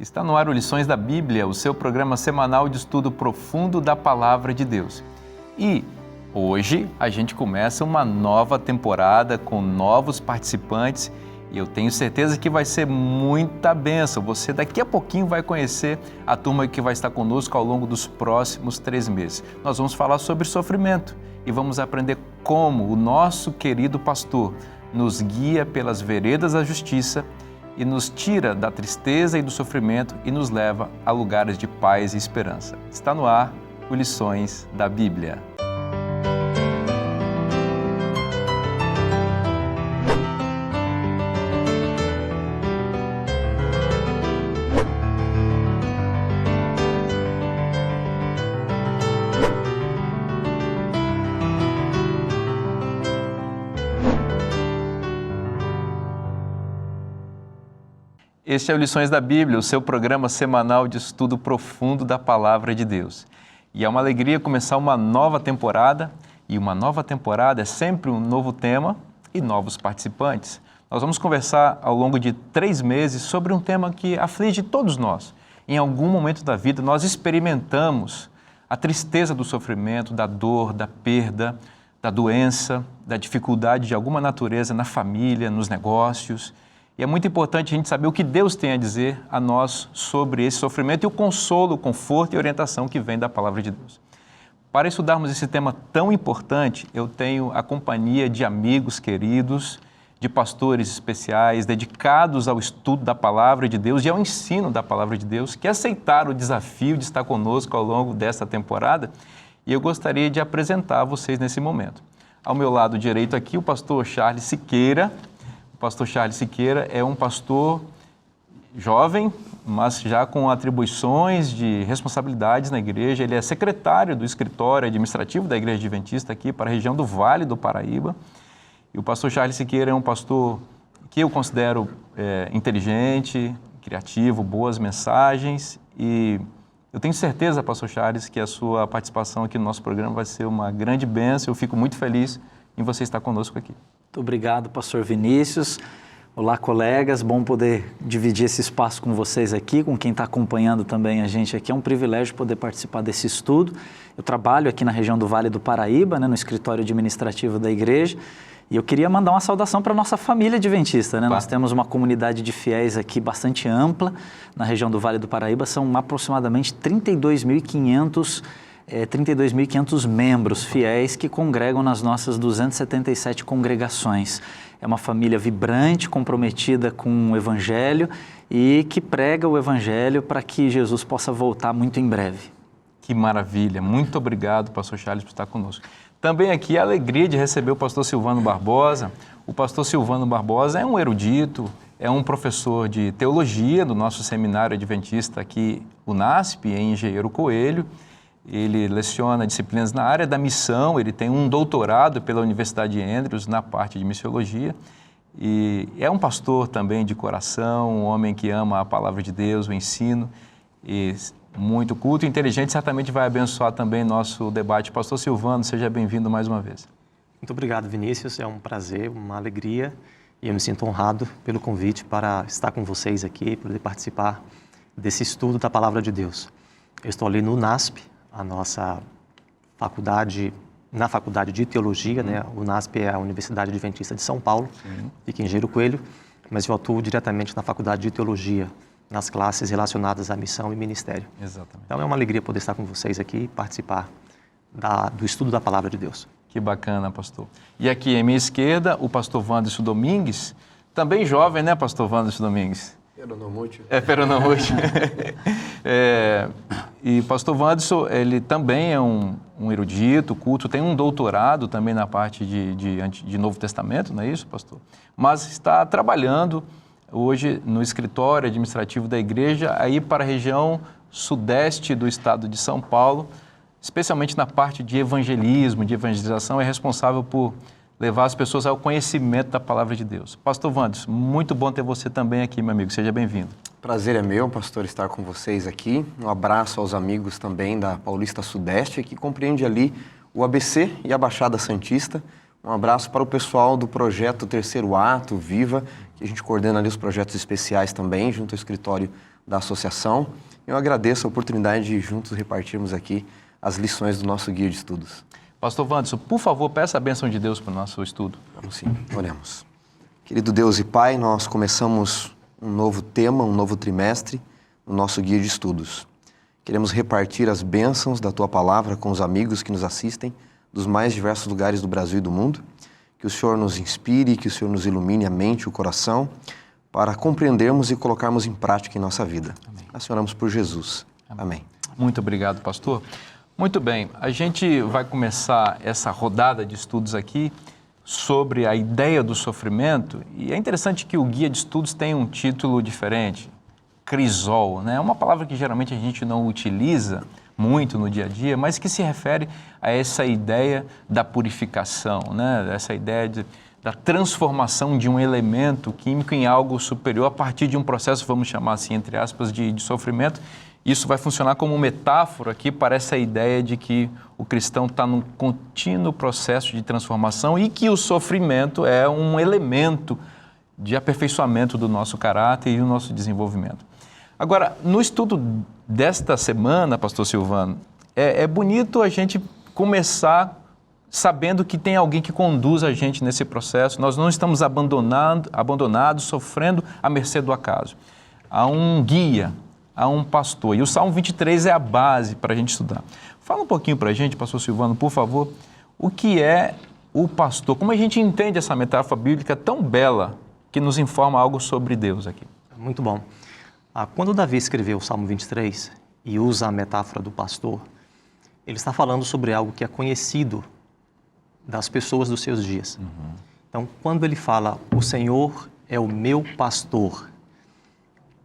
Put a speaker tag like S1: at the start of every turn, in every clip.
S1: Está no ar o Lições da Bíblia, o seu programa semanal de estudo profundo da Palavra de Deus. E hoje a gente começa uma nova temporada com novos participantes e eu tenho certeza que vai ser muita bênção. Você daqui a pouquinho vai conhecer a turma que vai estar conosco ao longo dos próximos 3 meses. Nós vamos falar sobre sofrimento e vamos aprender como o nosso querido pastor nos guia pelas veredas da justiça e nos tira da tristeza e do sofrimento e nos leva a lugares de paz e esperança. Está no ar o Lições da Bíblia. Este é o Lições da Bíblia, o seu programa semanal de estudo profundo da Palavra de Deus. E é uma alegria começar uma nova temporada, e uma nova temporada é sempre um novo tema e novos participantes. Nós vamos conversar ao longo de 3 meses sobre um tema que aflige todos nós. Em algum momento da vida nós experimentamos a tristeza do sofrimento, da dor, da perda, da doença, da dificuldade de alguma natureza na família, nos negócios. E é muito importante a gente saber o que Deus tem a dizer a nós sobre esse sofrimento e o consolo, o conforto e a orientação que vem da Palavra de Deus. Para estudarmos esse tema tão importante, eu tenho a companhia de amigos queridos, de pastores especiais, dedicados ao estudo da Palavra de Deus e ao ensino da Palavra de Deus, que aceitaram o desafio de estar conosco ao longo desta temporada. E eu gostaria de apresentar a vocês nesse momento. Ao meu lado direito aqui, o pastor Charles Siqueira. O pastor Charles Siqueira é um pastor jovem, mas já com atribuições de responsabilidades na igreja. Ele é secretário do escritório administrativo da Igreja Adventista aqui para a região do Vale do Paraíba. E o pastor Charles Siqueira é um pastor que eu considero inteligente, criativo, boas mensagens. E eu tenho certeza, pastor Charles, que a sua participação aqui no nosso programa vai ser uma grande bênção. Eu fico muito feliz em você estar conosco aqui.
S2: Muito obrigado, pastor Vinícius. Olá, colegas. Bom poder dividir esse espaço com vocês aqui, com quem está acompanhando também a gente aqui. É um privilégio poder participar desse estudo. Eu trabalho aqui na região do Vale do Paraíba, no escritório administrativo da igreja, e eu queria mandar uma saudação para a nossa família adventista. Nós temos uma comunidade de fiéis aqui bastante ampla na região do Vale do Paraíba. São aproximadamente 32.500 membros fiéis que congregam nas nossas 277 congregações. É uma família vibrante, comprometida com o Evangelho e que prega o Evangelho para que Jesus possa voltar muito em breve.
S1: Que maravilha! Muito obrigado, pastor Charles, por estar conosco. Também aqui a alegria de receber o pastor Silvano Barbosa. O pastor Silvano Barbosa é um erudito, é um professor de teologia do nosso seminário adventista aqui, o NASP, em Engenheiro Coelho. Ele leciona disciplinas na área da missão, ele tem um doutorado pela Universidade de Andrews na parte de missiologia e é um pastor também de coração, um homem que ama a palavra de Deus, o ensino, e muito culto e inteligente, certamente vai abençoar também nosso debate. Pastor Silvano, seja bem-vindo mais uma vez.
S3: Muito obrigado, Vinícius, é um prazer, uma alegria e eu me sinto honrado pelo convite para estar com vocês aqui, poder participar desse estudo da palavra de Deus. Eu estou ali no NASP, a nossa faculdade, na faculdade de teologia, O NASP é a Universidade Adventista de São Paulo, fica em Engenheiro Coelho, mas eu atuo diretamente na faculdade de teologia, nas classes relacionadas à missão e ministério.
S1: Exatamente.
S3: Então é uma alegria poder estar com vocês aqui e participar do estudo da palavra de Deus.
S1: Que bacana, pastor. E aqui à minha esquerda, o pastor Wanderson Domingues, também jovem, né, pastor Wanderson Domingues?
S4: Peronomútil.
S1: Peronomútil. E pastor Wanderson, ele também é um erudito, culto, tem um doutorado também na parte de Novo Testamento, não é isso, pastor? Mas está trabalhando hoje no escritório administrativo da igreja, aí para a região sudeste do estado de São Paulo, especialmente na parte de evangelismo, de evangelização, é responsável por levar as pessoas ao conhecimento da palavra de Deus. Pastor Wanderson, muito bom ter você também aqui, meu amigo. Seja bem-vindo.
S4: Prazer é meu, pastor, estar com vocês aqui. Um abraço aos amigos também da Paulista Sudeste, que compreende ali o ABC e a Baixada Santista. Um abraço para o pessoal do projeto Terceiro Ato, Viva, que a gente coordena ali os projetos especiais também, junto ao escritório da associação. Eu agradeço a oportunidade de juntos repartirmos aqui as lições do nosso guia de estudos.
S1: Pastor Wanderson, por favor, peça a bênção de Deus para o nosso estudo.
S4: Vamos sim, oremos. Querido Deus e Pai, nós começamos um novo tema, um novo trimestre no nosso guia de estudos. Queremos repartir as bênçãos da Tua Palavra com os amigos que nos assistem dos mais diversos lugares do Brasil e do mundo. Que o Senhor nos inspire, que o Senhor nos ilumine a mente e o coração para compreendermos e colocarmos em prática em nossa vida. Amém. Assim oramos por Jesus. Amém.
S1: Muito obrigado, pastor. Muito bem, a gente vai começar essa rodada de estudos aqui sobre a ideia do sofrimento e é interessante que o guia de estudos tem um título diferente, crisol, né? É uma palavra que geralmente a gente não utiliza muito no dia a dia, mas que se refere a essa ideia da purificação, né? Essa ideia da transformação de um elemento químico em algo superior a partir de um processo, vamos chamar assim, entre aspas, de sofrimento. Isso vai funcionar como metáfora aqui para essa ideia de que o cristão está num contínuo processo de transformação e que o sofrimento é um elemento de aperfeiçoamento do nosso caráter e do nosso desenvolvimento. Agora, no estudo desta semana, pastor Silvano, é bonito a gente começar sabendo que tem alguém que conduz a gente nesse processo. Nós não estamos abandonados, sofrendo à mercê do acaso. Há um guia, há um pastor. E o Salmo 23 é a base para a gente estudar. Fala um pouquinho para a gente, pastor Silvano, por favor, o que é o pastor? Como a gente entende essa metáfora bíblica tão bela que nos informa algo sobre Deus aqui?
S3: Muito bom. Quando Davi escreveu o Salmo 23 e usa a metáfora do pastor, ele está falando sobre algo que é conhecido das pessoas dos seus dias. Então, quando ele fala, o Senhor é o meu pastor,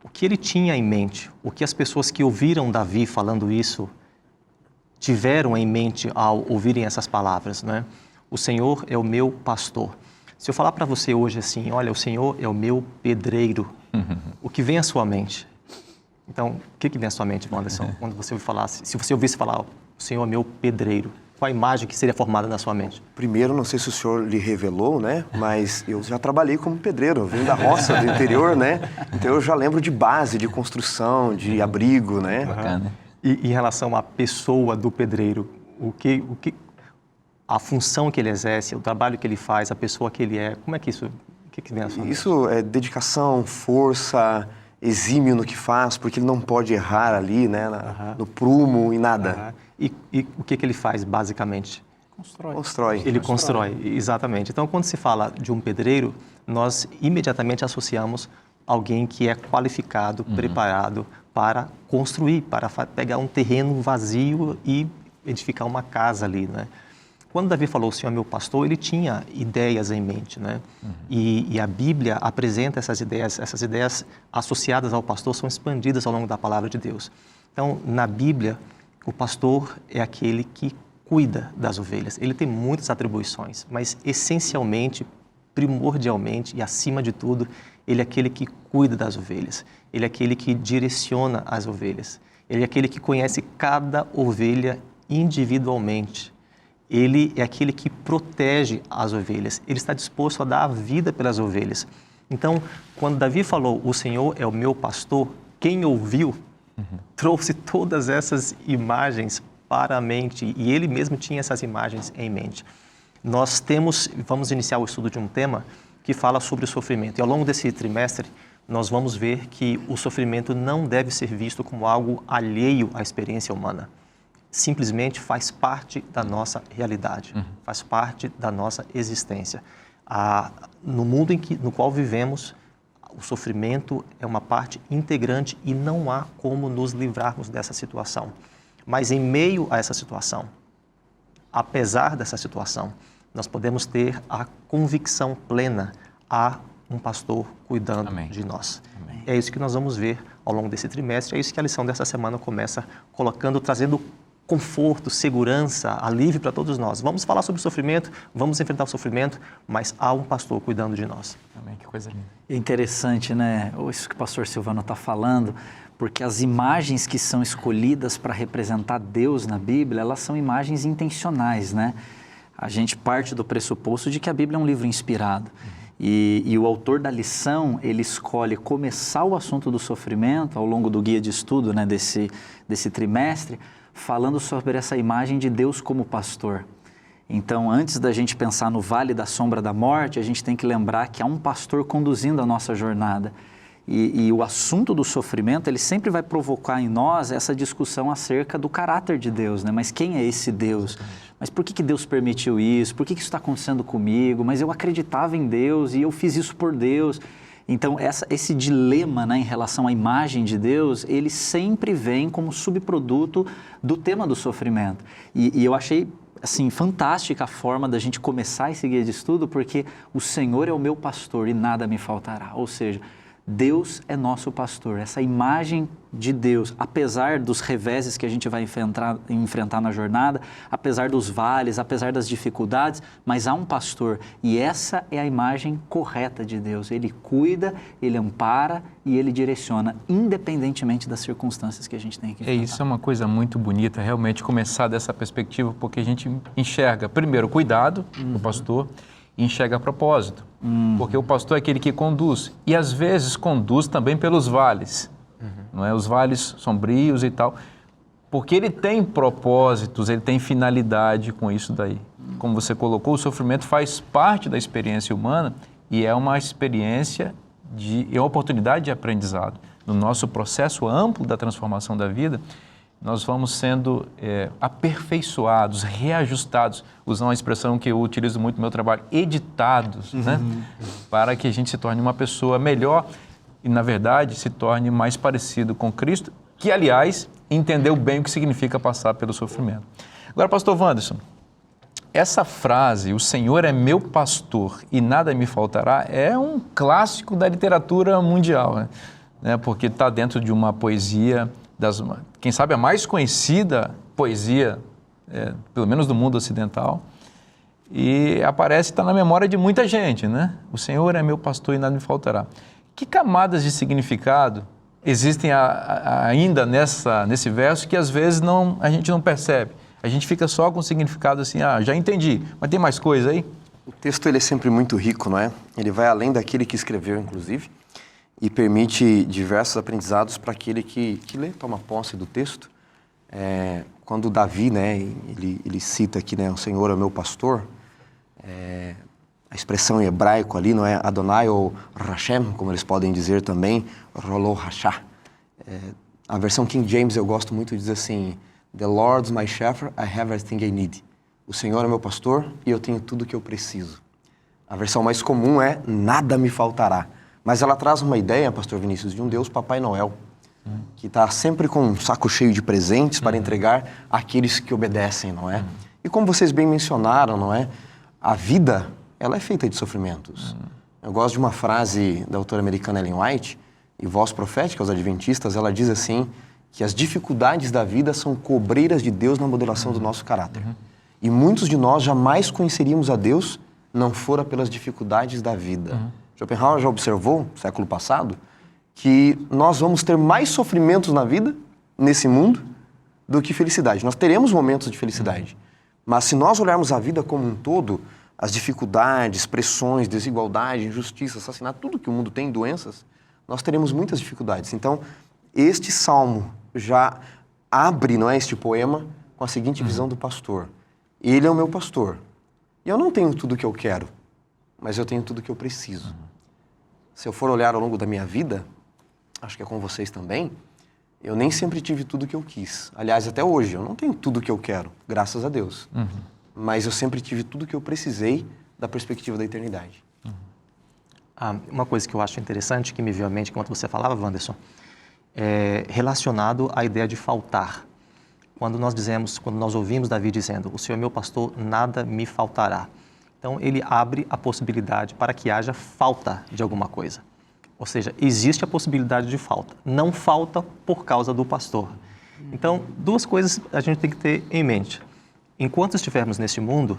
S3: o que ele tinha em mente, o que as pessoas que ouviram Davi falando isso tiveram em mente ao ouvirem essas palavras, né? O Senhor é o meu pastor. Se eu falar para você hoje assim, olha, o Senhor é o meu pedreiro, o que vem à sua mente? Então, o que vem à sua mente, Wanderson? Quando você ouvir falar, se você ouvisse falar, o Senhor é meu pedreiro, qual a imagem que seria formada na sua mente?
S4: Primeiro, não sei se o senhor lhe revelou, né? Mas eu já trabalhei como pedreiro, eu vim da roça do interior, né? Então eu já lembro de base, de construção, de abrigo, né?
S1: Bacana.
S3: E em relação à pessoa do pedreiro, a função que ele exerce, o trabalho que ele faz, a pessoa que ele é, como é que isso, o que vem à sua mente?
S4: Isso é dedicação, força, exímio no que faz, porque ele não pode errar ali, né? No prumo e nada.
S3: E o que ele faz, basicamente?
S4: Constrói.
S3: Ele constrói, exatamente. Então, quando se fala de um pedreiro, nós imediatamente associamos alguém que é qualificado, preparado para construir, para pegar um terreno vazio e edificar uma casa ali, né? Quando Davi falou, o Senhor é meu pastor, ele tinha ideias em mente, né? E a Bíblia apresenta essas ideias associadas ao pastor são expandidas ao longo da palavra de Deus. Então, na Bíblia, o pastor é aquele que cuida das ovelhas. Ele tem muitas atribuições, mas essencialmente, primordialmente e acima de tudo, ele é aquele que cuida das ovelhas. Ele é aquele que direciona as ovelhas. Ele é aquele que conhece cada ovelha individualmente. Ele é aquele que protege as ovelhas. Ele está disposto a dar a vida pelas ovelhas. Então, quando Davi falou, o Senhor é o meu pastor, quem ouviu trouxe todas essas imagens para a mente e ele mesmo tinha essas imagens em mente. Vamos iniciar o estudo de um tema que fala sobre o sofrimento. E ao longo desse trimestre, nós vamos ver que o sofrimento não deve ser visto como algo alheio à experiência humana. Simplesmente faz parte da nossa realidade, faz parte da nossa existência. No mundo no qual vivemos, o sofrimento é uma parte integrante e não há como nos livrarmos dessa situação. Mas em meio a essa situação, apesar dessa situação, nós podemos ter a convicção plena, há um pastor cuidando de nós. Amém. É isso que nós vamos ver ao longo desse trimestre, é isso que a lição dessa semana começa trazendo conforto, segurança, alívio para todos nós. Vamos falar sobre o sofrimento, vamos enfrentar o sofrimento, mas há um pastor cuidando de nós.
S1: Amém, que coisa linda.
S2: É interessante, né? Isso que o pastor Silvano está falando, porque as imagens que são escolhidas para representar Deus na Bíblia, elas são imagens intencionais, né? A gente parte do pressuposto de que a Bíblia é um livro inspirado. E o autor da lição, ele escolhe começar o assunto do sofrimento ao longo do guia de estudo, né, desse trimestre, falando sobre essa imagem de Deus como pastor. Então, antes da gente pensar no vale da sombra da morte, a gente tem que lembrar que há um pastor conduzindo a nossa jornada. E o assunto do sofrimento, ele sempre vai provocar em nós essa discussão acerca do caráter de Deus, né? Mas quem é esse Deus? Mas por que Deus permitiu isso? Por que isso está acontecendo comigo? Mas eu acreditava em Deus e eu fiz isso por Deus. Então, esse dilema, né, em relação à imagem de Deus, ele sempre vem como subproduto do tema do sofrimento. E eu achei, assim, fantástica a forma da gente começar esse guia de estudo, porque o Senhor é o meu pastor e nada me faltará. Ou seja, Deus é nosso pastor. Essa imagem de Deus, apesar dos reveses que a gente vai enfrentar na jornada, apesar dos vales, apesar das dificuldades, mas há um pastor e essa é a imagem correta de Deus. Ele cuida, ele ampara e ele direciona, independentemente das circunstâncias que a gente tem que enfrentar.
S1: Isso é uma coisa muito bonita, realmente começar dessa perspectiva, porque a gente enxerga, primeiro, o cuidado do pastor, e enxerga propósito, porque o pastor é aquele que conduz, e às vezes conduz também pelos vales, não é? Os vales sombrios e tal, porque ele tem propósitos, ele tem finalidade com isso daí. Como você colocou, o sofrimento faz parte da experiência humana e é uma experiência é uma oportunidade de aprendizado. No nosso processo amplo da transformação da vida, nós vamos sendo aperfeiçoados, reajustados, usando uma expressão que eu utilizo muito no meu trabalho, editados, né? Para que a gente se torne uma pessoa melhor e, na verdade, se torne mais parecido com Cristo, que, aliás, entendeu bem o que significa passar pelo sofrimento. Agora, pastor Wanderson, essa frase, o Senhor é meu pastor e nada me faltará, é um clássico da literatura mundial, né? Porque está dentro de uma poesia quem sabe a mais conhecida poesia, pelo menos do mundo ocidental, e está na memória de muita gente, né? O Senhor é meu pastor e nada me faltará. Que camadas de significado existem ainda nesse verso que às vezes a gente não percebe? A gente fica só com o significado assim, já entendi, mas tem mais coisa aí?
S4: O texto ele é sempre muito rico, não é? Ele vai além daquele que escreveu, inclusive, e permite diversos aprendizados para aquele que lê, toma posse do texto. Quando Davi, né, ele cita aqui, né, o Senhor é meu pastor, a expressão em hebraico ali, não é Adonai ou Hashem, como eles podem dizer também, Rolo Hashá. A versão King James eu gosto muito, diz assim, The Lord's my shepherd, I have everything I need. O Senhor é meu pastor e eu tenho tudo que eu preciso. A versão mais comum é nada me faltará. Mas ela traz uma ideia, pastor Vinícius, de um Deus Papai Noel, que está sempre com um saco cheio de presentes para entregar àqueles que obedecem, não é? E como vocês bem mencionaram, não é? A vida, ela é feita de sofrimentos. Eu gosto de uma frase da autora americana Ellen White, e Voz Profética aos Adventistas, ela diz assim, que as dificuldades da vida são cobreiras de Deus na modelação do nosso caráter. E muitos de nós jamais conheceríamos a Deus não fora pelas dificuldades da vida. Schopenhauer já observou, no século passado, que nós vamos ter mais sofrimentos na vida, nesse mundo, do que felicidade. Nós teremos momentos de felicidade, mas se nós olharmos a vida como um todo, as dificuldades, pressões, desigualdade, injustiça, assassinato, tudo que o mundo tem, doenças, nós teremos muitas dificuldades. Então, este salmo já abre, não é, este poema com a seguinte visão do pastor. Ele é o meu pastor. E eu não tenho tudo o que eu quero, mas eu tenho tudo o que eu preciso. Se eu for olhar ao longo da minha vida, acho que é com vocês também, eu nem sempre tive tudo o que eu quis. Aliás, até hoje, eu não tenho tudo o que eu quero, graças a Deus. Mas eu sempre tive tudo o que eu precisei da perspectiva da eternidade.
S3: Uma coisa que eu acho interessante, que me veio à mente enquanto você falava, Wanderson, é relacionado à ideia de faltar. Quando nós ouvimos Davi dizendo, o Senhor é meu pastor, nada me faltará. Então, ele abre a possibilidade para que haja falta de alguma coisa. Ou seja, existe a possibilidade de falta. Não falta por causa do pastor. Então, duas coisas a gente tem que ter em mente. Enquanto estivermos neste mundo,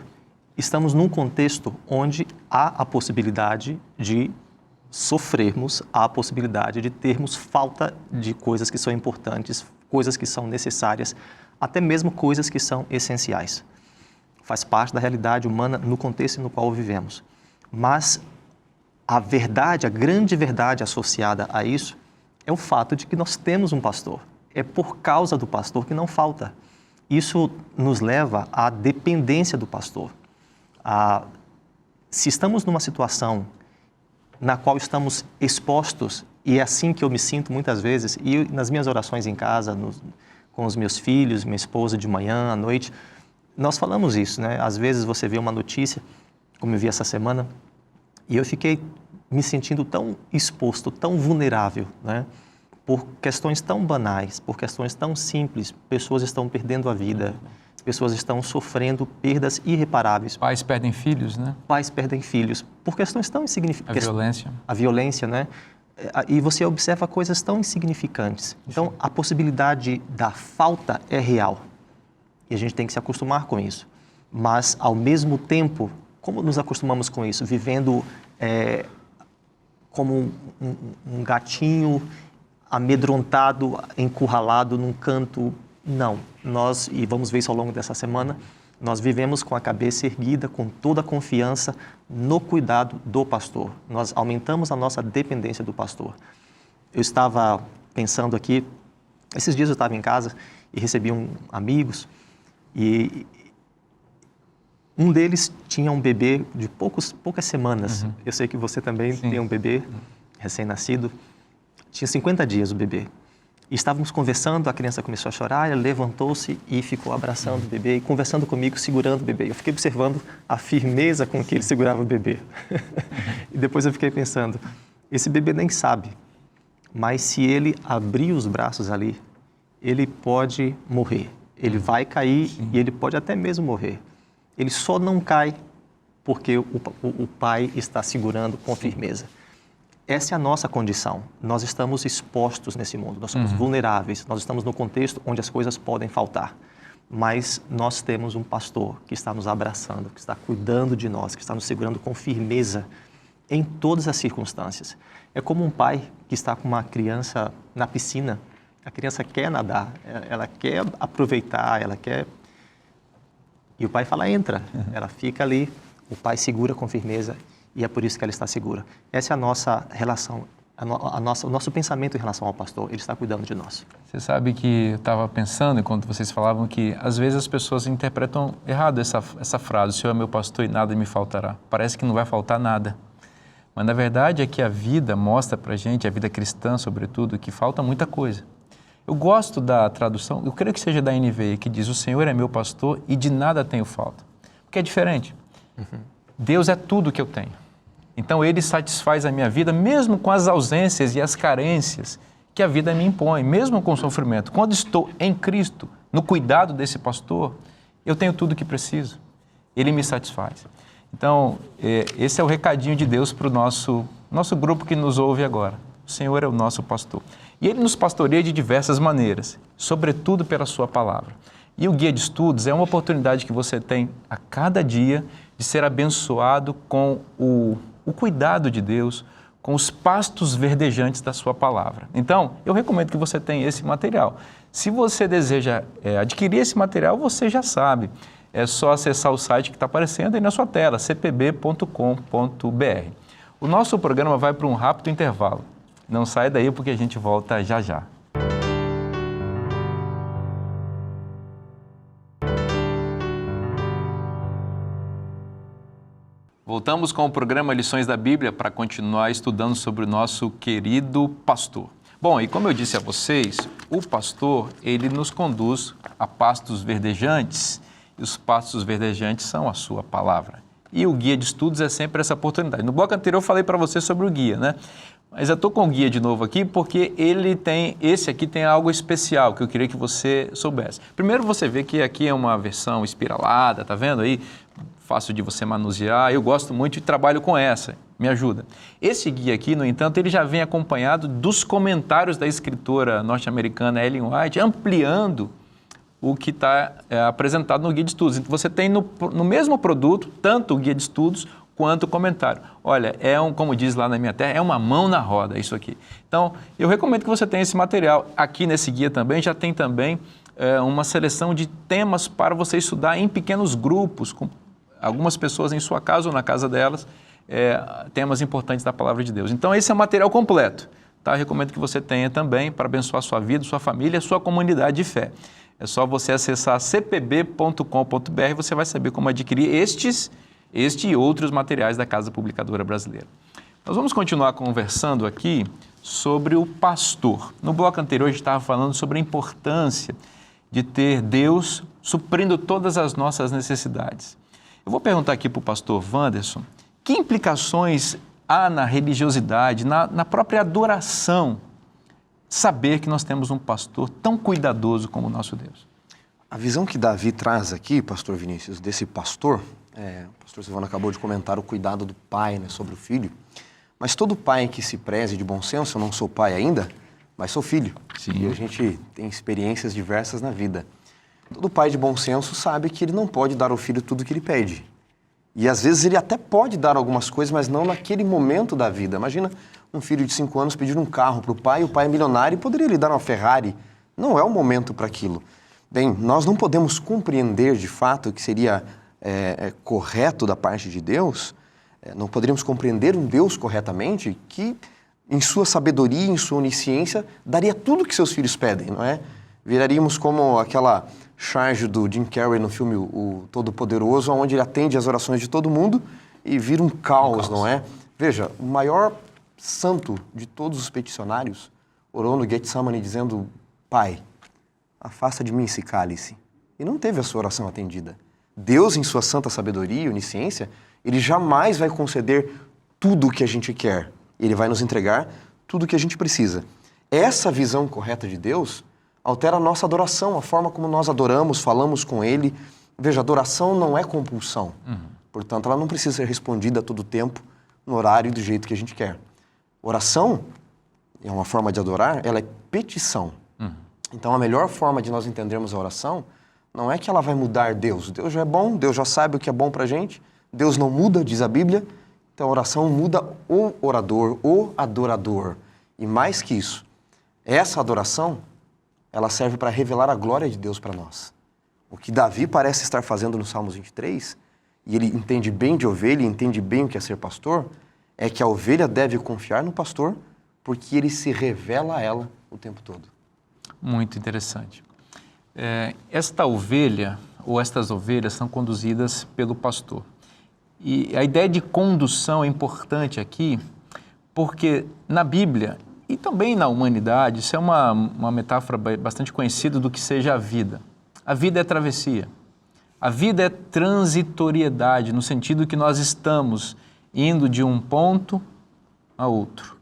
S3: estamos num contexto onde há a possibilidade de sofrermos, há a possibilidade de termos falta de coisas que são importantes, coisas que são necessárias, até mesmo coisas que são essenciais. Faz parte da realidade humana no contexto no qual vivemos. Mas a verdade, a grande verdade associada a isso é o fato de que nós temos um pastor. É por causa do pastor que não falta. Isso nos leva à dependência do pastor. Se estamos numa situação na qual estamos expostos, e é assim que eu me sinto muitas vezes, e nas minhas orações em casa, com os meus filhos, minha esposa de manhã, à noite, nós falamos isso, né? Às vezes você vê uma notícia, como eu vi essa semana, e eu fiquei me sentindo tão exposto, tão vulnerável, né? Por questões tão banais, por questões tão simples. Pessoas estão perdendo a vida, pessoas estão sofrendo perdas irreparáveis.
S1: Pais perdem filhos, né?
S3: Pais perdem filhos, por questões tão insignificantes.
S1: A violência.
S3: A violência, né? E você observa coisas tão insignificantes. Então, a possibilidade da falta é real. E a gente tem que se acostumar com isso. Mas, ao mesmo tempo, como nos acostumamos com isso? Vivendo como um gatinho amedrontado, encurralado num canto. Não. Nós, e vamos ver isso ao longo dessa semana, nós vivemos com a cabeça erguida, com toda a confiança no cuidado do pastor. Nós aumentamos a nossa dependência do pastor. Eu estava pensando aqui, esses dias eu estava em casa e recebi amigos, e um deles tinha um bebê de poucas semanas.
S1: Uhum.
S3: Eu sei que você também
S1: Sim.
S3: tem um bebê recém-nascido. Tinha 50 dias o bebê. E estávamos conversando, a criança começou a chorar, ela levantou-se e ficou abraçando o bebê e conversando comigo, segurando o bebê. Eu fiquei observando a firmeza com que ele segurava o bebê. E depois eu fiquei pensando, esse bebê nem sabe, mas se ele abrir os braços ali, ele pode morrer. Ele vai cair e ele pode até mesmo morrer. Ele só não cai porque o pai está segurando com firmeza. Essa é a nossa condição. Nós estamos expostos nesse mundo, nós somos vulneráveis, nós estamos no contexto onde as coisas podem faltar. Mas nós temos um pastor que está nos abraçando, que está cuidando de nós, que está nos segurando com firmeza em todas as circunstâncias. É como um pai que está com uma criança na piscina. A criança quer nadar, ela quer aproveitar, ela quer... E o pai fala, entra. Ela fica ali, o pai segura com firmeza. E é por isso que ela está segura. Essa é a nossa relação, o nosso pensamento em relação ao pastor. Ele está cuidando de nós.
S1: Você sabe que eu estava pensando, enquanto vocês falavam, que às vezes as pessoas interpretam errado essa frase, o Senhor é meu pastor e nada me faltará. Parece que não vai faltar nada. Mas na verdade é que a vida mostra para a gente, a vida cristã sobretudo, que falta muita coisa. Eu gosto da tradução, eu creio que seja da NVI, que diz, o Senhor é meu pastor e de nada tenho falta. Porque é diferente. Deus é tudo que eu tenho. Então, Ele satisfaz a minha vida, mesmo com as ausências e as carências que a vida me impõe, mesmo com o sofrimento. Quando estou em Cristo, no cuidado desse pastor, eu tenho tudo o que preciso. Ele me satisfaz. Então, esse é o recadinho de Deus para o nosso grupo que nos ouve agora. O Senhor é o nosso pastor. E Ele nos pastoreia de diversas maneiras, sobretudo pela Sua palavra. E o Guia de Estudos é uma oportunidade que você tem a cada dia de ser abençoado com o cuidado de Deus, com os pastos verdejantes da sua palavra. Então, eu recomendo que você tenha esse material. Se você deseja adquirir esse material, você já sabe. É só acessar o site que está aparecendo aí na sua tela, cpb.com.br. O nosso programa vai para um rápido intervalo. Não sai daí porque a gente volta já já. Voltamos com o programa Lições da Bíblia para continuar estudando sobre o nosso querido pastor. Bom, e como eu disse a vocês, o pastor, ele nos conduz a pastos verdejantes, e os pastos verdejantes são a sua palavra. E o Guia de Estudos é sempre essa oportunidade. No bloco anterior eu falei para você sobre o guia, né? Mas eu estou com o guia de novo aqui porque esse aqui tem algo especial que eu queria que você soubesse. Primeiro você vê que aqui é uma versão espiralada, tá vendo aí? Fácil de você manusear, eu gosto muito e trabalho com essa, me ajuda. Esse guia aqui, no entanto, ele já vem acompanhado dos comentários da escritora norte-americana Ellen White, ampliando o que está apresentado no Guia de Estudos. Então, você tem no mesmo produto, tanto o Guia de Estudos quanto o comentário. Olha, como diz lá na minha terra, é uma mão na roda isso aqui. Então, eu recomendo que você tenha esse material. Aqui nesse guia também, já tem também uma seleção de temas para você estudar em pequenos grupos, com algumas pessoas em sua casa ou na casa delas, temas importantes da Palavra de Deus. Então, esse é o material completo. Tá? Eu recomendo que você tenha também para abençoar a sua vida, sua família, a sua comunidade de fé. É só você acessar cpb.com.br e você vai saber como adquirir este e outros materiais da Casa Publicadora Brasileira. Nós vamos continuar conversando aqui sobre o pastor. No bloco anterior, a gente estava falando sobre a importância de ter Deus suprindo todas as nossas necessidades. Eu vou perguntar aqui para o pastor Wanderson, que implicações há na religiosidade, na própria adoração, saber que nós temos um pastor tão cuidadoso como o nosso Deus?
S4: A visão que Davi traz aqui, pastor Vinícius, desse pastor, o pastor Silvano acabou de comentar o cuidado do pai, né, sobre o filho, mas todo pai que se preze de bom senso, eu não sou pai ainda, mas sou filho.
S1: Sim.
S4: E a gente tem experiências diversas na vida. Todo pai de bom senso sabe que ele não pode dar ao filho tudo que ele pede. E às vezes ele até pode dar algumas coisas, mas não naquele momento da vida. Imagina um filho de 5 anos pedir um carro para o pai é milionário e poderia lhe dar uma Ferrari. Não é o momento para aquilo. Bem, nós não podemos compreender de fato o que seria correto da parte de Deus, não poderíamos compreender um Deus corretamente que, em sua sabedoria, em sua onisciência, daria tudo o que seus filhos pedem, não é? Viraríamos como aquela charge do Jim Carrey no filme O Todo-Poderoso, onde ele atende às orações de todo mundo e vira um caos, não é? Veja, o maior santo de todos os peticionários orou no Getsemane dizendo: Pai, afasta de mim esse cálice. E não teve a sua oração atendida. Deus, em sua santa sabedoria e onisciência, Ele jamais vai conceder tudo o que a gente quer. Ele vai nos entregar tudo o que a gente precisa. Essa visão correta de Deus altera a nossa adoração, a forma como nós adoramos, falamos com Ele. Veja, adoração não é compulsão. Portanto, ela não precisa ser respondida a todo tempo, no horário e do jeito que a gente quer. Oração é uma forma de adorar, ela é petição. Então, a melhor forma de nós entendermos a oração não é que ela vai mudar Deus. Deus já é bom, Deus já sabe o que é bom pra gente. Deus não muda, diz a Bíblia. Então, a oração muda o orador, o adorador. E mais que isso, essa adoração, ela serve para revelar a glória de Deus para nós. O que Davi parece estar fazendo no Salmos 23, e ele entende bem de ovelha, entende bem o que é ser pastor, é que a ovelha deve confiar no pastor, porque ele se revela a ela o tempo todo.
S1: Muito interessante. Esta ovelha, ou estas ovelhas, são conduzidas pelo pastor. E a ideia de condução é importante aqui, porque na Bíblia e também na humanidade, isso é uma metáfora bastante conhecida do que seja a vida. A vida é travessia. A vida é transitoriedade, no sentido que nós estamos indo de um ponto a outro.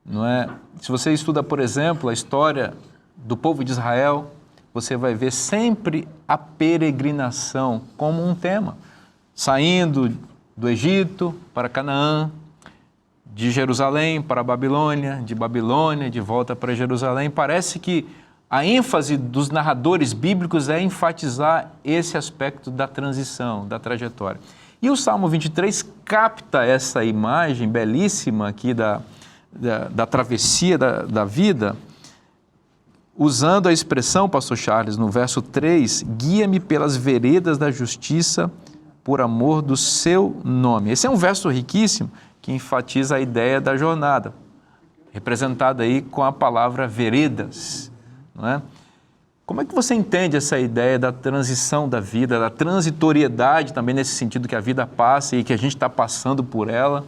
S1: Não é? Se você estuda, por exemplo, a história do povo de Israel, você vai ver sempre a peregrinação como um tema. Saindo do Egito para Canaã, de Jerusalém para a Babilônia, de Babilônia de volta para Jerusalém. Parece que a ênfase dos narradores bíblicos é enfatizar esse aspecto da transição, da trajetória. E o Salmo 23 capta essa imagem belíssima aqui da travessia da vida, usando a expressão, pastor Charles, no verso 3, guia-me pelas veredas da justiça por amor do seu nome. Esse é um verso riquíssimo que enfatiza a ideia da jornada, representada aí com a palavra veredas, não é? Como é que você entende essa ideia da transição da vida, da transitoriedade também nesse sentido que a vida passa e que a gente está passando por ela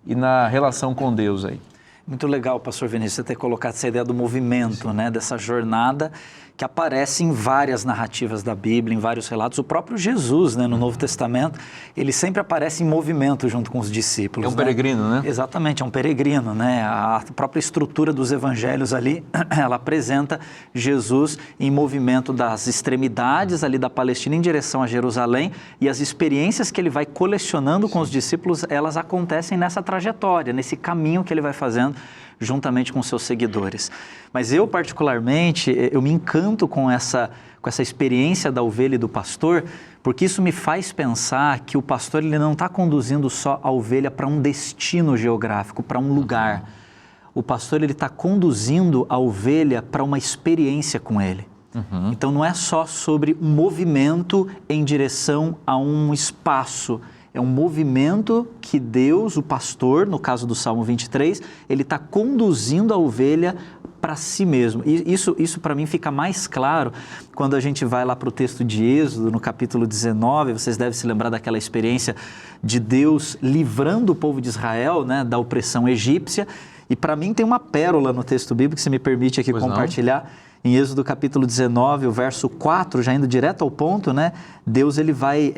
S1: e na relação com Deus aí?
S2: Muito legal, pastor Vinícius, você ter colocado essa ideia do movimento, né, dessa jornada que aparece em várias narrativas da Bíblia, em vários relatos. O próprio Jesus, né, no Novo Testamento, ele sempre aparece em movimento junto com os discípulos.
S1: É um peregrino, né?
S2: Exatamente, é um peregrino, né? A própria estrutura dos evangelhos ali, ela apresenta Jesus em movimento das extremidades ali da Palestina em direção a Jerusalém, e as experiências que ele vai colecionando com os discípulos, elas acontecem nessa trajetória, nesse caminho que ele vai fazendo juntamente com seus seguidores. Mas eu, particularmente, eu me encanto com essa experiência da ovelha e do pastor, porque isso me faz pensar que o pastor ele não está conduzindo só a ovelha para um destino geográfico, para um lugar. O pastor ele está conduzindo a ovelha para uma experiência com ele. Então não é só sobre um movimento em direção a um espaço É um movimento que Deus, o pastor, no caso do Salmo 23, ele está conduzindo a ovelha para si mesmo. E isso para mim fica mais claro quando a gente vai lá para o texto de Êxodo, no capítulo 19, vocês devem se lembrar daquela experiência de Deus livrando o povo de Israel, né, da opressão egípcia. E para mim tem uma pérola no texto bíblico, se me permite aqui compartilhar. Em Êxodo capítulo 19, o verso 4, já indo direto ao ponto, né? Deus ele vai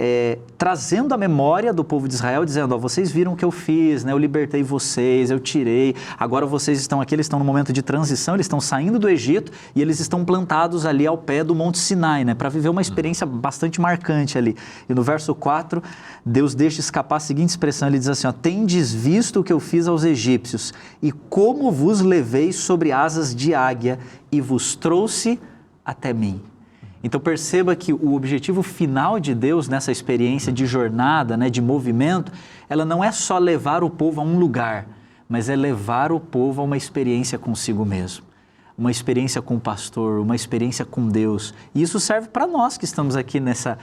S2: trazendo a memória do povo de Israel, dizendo, vocês viram o que eu fiz, né? Eu libertei vocês, eu tirei, agora vocês estão aqui, eles estão no momento de transição, eles estão saindo do Egito e eles estão plantados ali ao pé do Monte Sinai, né? Para viver uma experiência bastante marcante ali. E no verso 4, Deus deixa escapar a seguinte expressão, ele diz assim, tendes visto o que eu fiz aos egípcios e como vos levei sobre asas de águia e vos trouxe até mim. Então perceba que o objetivo final de Deus nessa experiência de jornada, né, de movimento, ela não é só levar o povo a um lugar, mas é levar o povo a uma experiência consigo mesmo. Uma experiência com o pastor, uma experiência com Deus. E isso serve para nós que estamos aqui nessa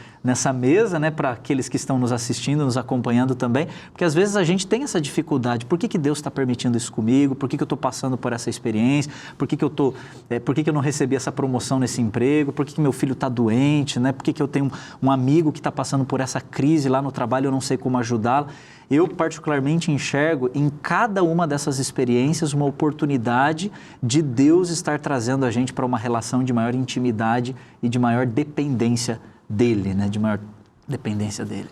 S2: mesa, né? Para aqueles que estão nos assistindo, nos acompanhando também, porque às vezes a gente tem essa dificuldade. Por que Deus está permitindo isso comigo? Por que eu estou passando por essa experiência? Por que eu não recebi essa promoção nesse emprego? Por que meu filho está doente? Né? Por que eu tenho um amigo que está passando por essa crise lá no trabalho e eu não sei como ajudá-lo? Eu particularmente enxergo em cada uma dessas experiências uma oportunidade de Deus estar trazendo a gente para uma relação de maior intimidade e de maior dependência dEle, né? De maior dependência dEle.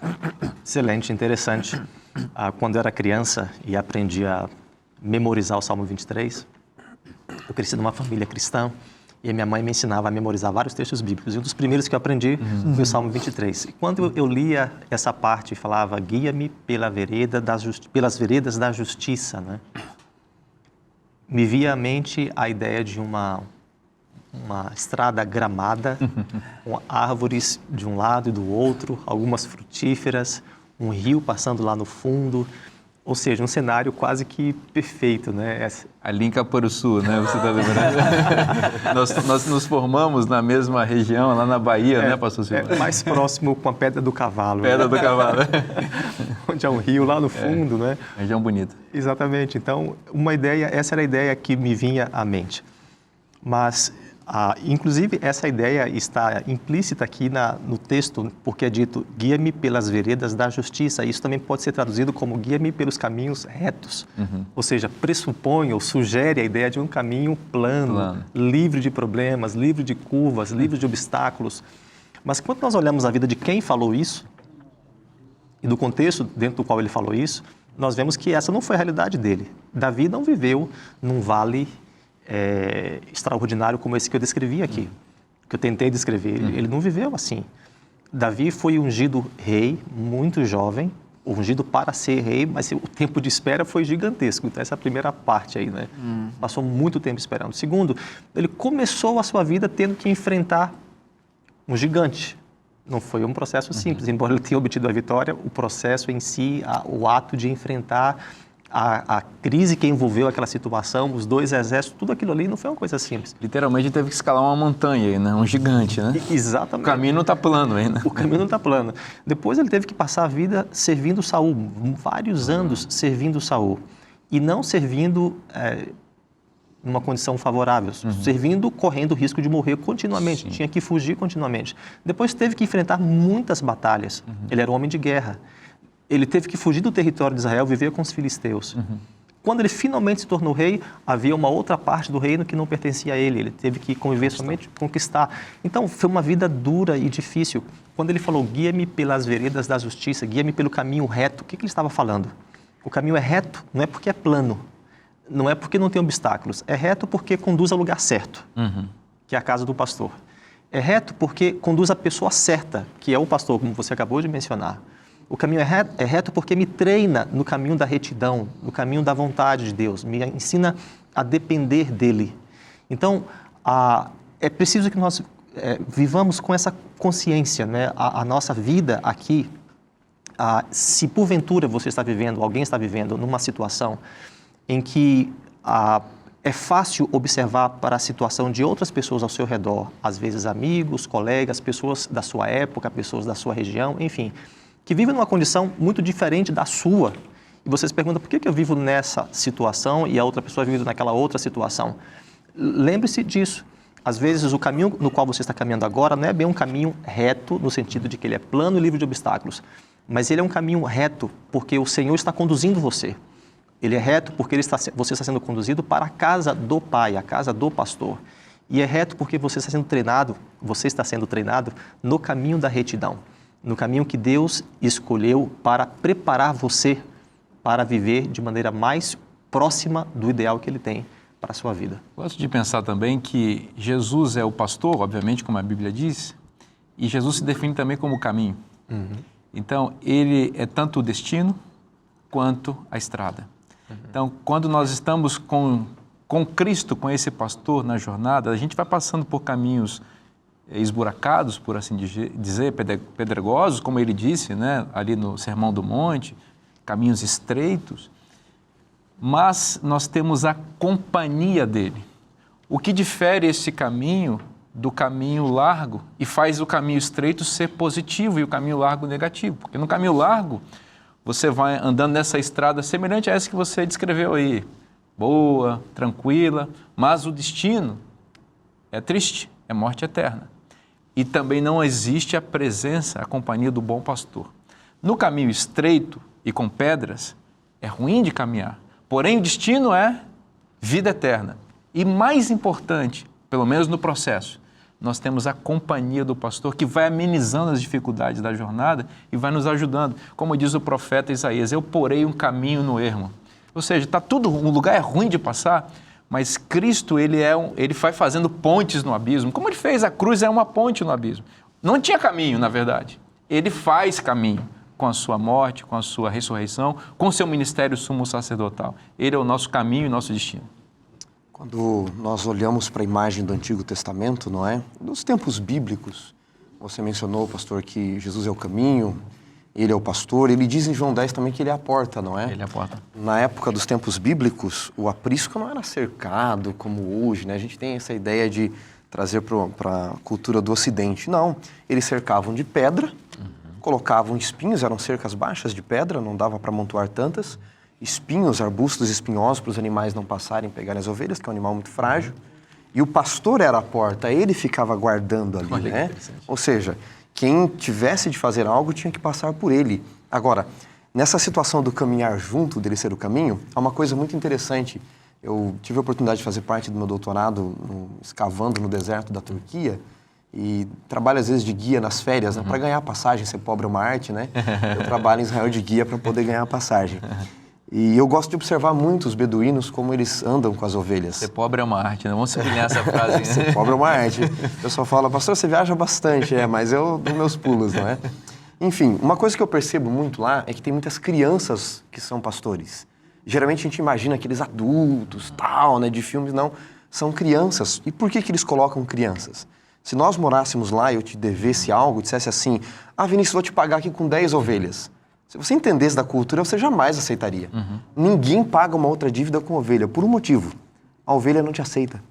S3: Excelente, interessante. Quando eu era criança e aprendi a memorizar o Salmo 23, eu cresci numa família cristã e a minha mãe me ensinava a memorizar vários textos bíblicos. E um dos primeiros que eu aprendi foi o Salmo 23. E quando eu lia essa parte e falava, guia-me pelas veredas da justiça, né? Me via à mente a ideia de uma estrada gramada, com árvores de um lado e do outro, algumas frutíferas, um rio passando lá no fundo. Ou seja, um cenário quase que perfeito, né?
S1: Ali em Caporuçu, né? Você está lembrando? nós nos formamos na mesma região, lá na Bahia, né, pastor Silvio?
S3: É mais próximo com a Pedra do Cavalo.
S1: Pedra do Cavalo.
S3: Onde é um rio lá no fundo, né?
S1: Região bonita.
S3: Exatamente. Então, essa era a ideia que me vinha à mente. Mas, inclusive, essa ideia está implícita aqui no texto, porque é dito, guia-me pelas veredas da justiça. Isso também pode ser traduzido como guia-me pelos caminhos retos. Ou seja, pressupõe ou sugere a ideia de um caminho plano, livre de problemas, livre de curvas, livre de obstáculos. Mas quando nós olhamos a vida de quem falou isso, e do contexto dentro do qual ele falou isso, nós vemos que essa não foi a realidade dele. Davi não viveu num vale extraordinário como esse que eu descrevi aqui, que eu tentei descrever. Ele não viveu assim. Davi foi ungido rei, muito jovem, ungido para ser rei, mas o tempo de espera foi gigantesco. Então, essa é a primeira parte aí, né? Passou muito tempo esperando. Segundo, ele começou a sua vida tendo que enfrentar um gigante. Não foi um processo simples, embora ele tenha obtido a vitória, o processo em si, o ato de enfrentar a crise que envolveu aquela situação, os dois exércitos, tudo aquilo ali não foi uma coisa simples.
S1: Literalmente ele teve que escalar uma montanha aí, né? Um gigante, né?
S3: Exatamente.
S1: O caminho não está plano ainda.
S3: O caminho não está plano. Depois ele teve que passar a vida servindo Saul, vários anos servindo Saul. E não servindo numa condição favorável, servindo correndo o risco de morrer continuamente, tinha que fugir continuamente. Depois teve que enfrentar muitas batalhas. Ele era um homem de guerra. Ele teve que fugir do território de Israel, viver com os filisteus. Quando ele finalmente se tornou rei, havia uma outra parte do reino que não pertencia a ele. Ele teve que conviver somente, conquistar. Então, foi uma vida dura e difícil. Quando ele falou, guia-me pelas veredas da justiça, guia-me pelo caminho reto, o que ele estava falando? O caminho é reto, não é porque é plano, não é porque não tem obstáculos. É reto porque conduz ao lugar certo, que é a casa do pastor. É reto porque conduz à pessoa certa, que é o pastor, como você acabou de mencionar. O caminho é reto porque me treina no caminho da retidão, no caminho da vontade de Deus, me ensina a depender dEle. Então, é preciso que nós vivamos com essa consciência, né? A nossa vida aqui, se porventura você está vivendo, alguém está vivendo numa situação em que é fácil observar para a situação de outras pessoas ao seu redor, às vezes amigos, colegas, pessoas da sua época, pessoas da sua região, enfim, que vivem numa condição muito diferente da sua. E você se pergunta, por que eu vivo nessa situação e a outra pessoa vive naquela outra situação? Lembre-se disso. Às vezes, o caminho no qual você está caminhando agora não é bem um caminho reto, no sentido de que ele é plano e livre de obstáculos, mas ele é um caminho reto porque o Senhor está conduzindo você. Ele é reto porque você está sendo conduzido para a casa do Pai, a casa do pastor. E é reto porque você está sendo treinado no caminho da retidão, no caminho que Deus escolheu para preparar você para viver de maneira mais próxima do ideal que Ele tem para a sua vida.
S1: Gosto de pensar também que Jesus é o pastor, obviamente, como a Bíblia diz, e Jesus se define também como o caminho. Então, Ele é tanto o destino quanto a estrada. Então, quando nós estamos com Cristo, com esse pastor na jornada, a gente vai passando por caminhos esburacados, por assim dizer, pedregosos, como ele disse, né, ali no Sermão do Monte, caminhos estreitos, mas nós temos a companhia dele. O que difere esse caminho do caminho largo e faz o caminho estreito ser positivo e o caminho largo negativo? Porque no caminho largo, você vai andando nessa estrada semelhante a essa que você descreveu aí, boa, tranquila, mas o destino é triste, é morte eterna. E também não existe a presença, a companhia do bom pastor. No caminho estreito e com pedras, é ruim de caminhar. Porém, o destino é vida eterna. E mais importante, pelo menos no processo, nós temos a companhia do pastor que vai amenizando as dificuldades da jornada e vai nos ajudando. Como diz o profeta Isaías, eu porei um caminho no ermo. Ou seja, está tudo, um lugar é ruim de passar, mas Cristo, ele vai fazendo pontes no abismo. Como ele fez, a cruz é uma ponte no abismo. Não tinha caminho, na verdade. Ele faz caminho com a sua morte, com a sua ressurreição, com o seu ministério sumo sacerdotal. Ele é o nosso caminho e nosso destino.
S4: Quando nós olhamos para a imagem do Antigo Testamento, não é? Nos tempos bíblicos, você mencionou, pastor, que Jesus é o caminho, Ele é o pastor. Ele diz em João 10 também que Ele é a porta, não é?
S1: Ele é a porta.
S4: Na época dos tempos bíblicos, o aprisco não era cercado como hoje, né? A gente tem essa ideia de trazer para a cultura do Ocidente. Não, eles cercavam de pedra, colocavam espinhos, eram cercas baixas de pedra, não dava para amontoar tantas, espinhos, arbustos espinhosos para os animais não passarem e pegarem as ovelhas, que é um animal muito frágil. E o pastor era a porta, ele ficava guardando ali,
S1: Olha,
S4: né? Ou seja, quem tivesse de fazer algo tinha que passar por ele. Agora, nessa situação do caminhar junto, dele ser o caminho, há uma coisa muito interessante. Eu tive a oportunidade de fazer parte do meu doutorado escavando no deserto da Turquia e trabalho às vezes de guia nas férias, né? Para ganhar passagem, ser pobre é uma arte, né? Eu trabalho em Israel de guia para poder ganhar passagem. E eu gosto de observar muito os beduínos, como eles andam com as ovelhas.
S1: Ser pobre é uma arte, né? Vamos sublinhar essa frase. Né?
S4: Ser pobre é uma arte. O pessoal fala, pastor, você viaja bastante, mas eu dou meus pulos, não é? Enfim, uma coisa que eu percebo muito lá é que tem muitas crianças que são pastores. Geralmente a gente imagina aqueles adultos, tal, né, de filmes, não. São crianças. E por que eles colocam crianças? Se nós morássemos lá e eu te devesse algo, dissesse assim, Vinícius, vou te pagar aqui com 10 ovelhas. Se você entendesse da cultura, você jamais aceitaria. Ninguém paga uma outra dívida com ovelha, por um motivo. A ovelha não te aceita.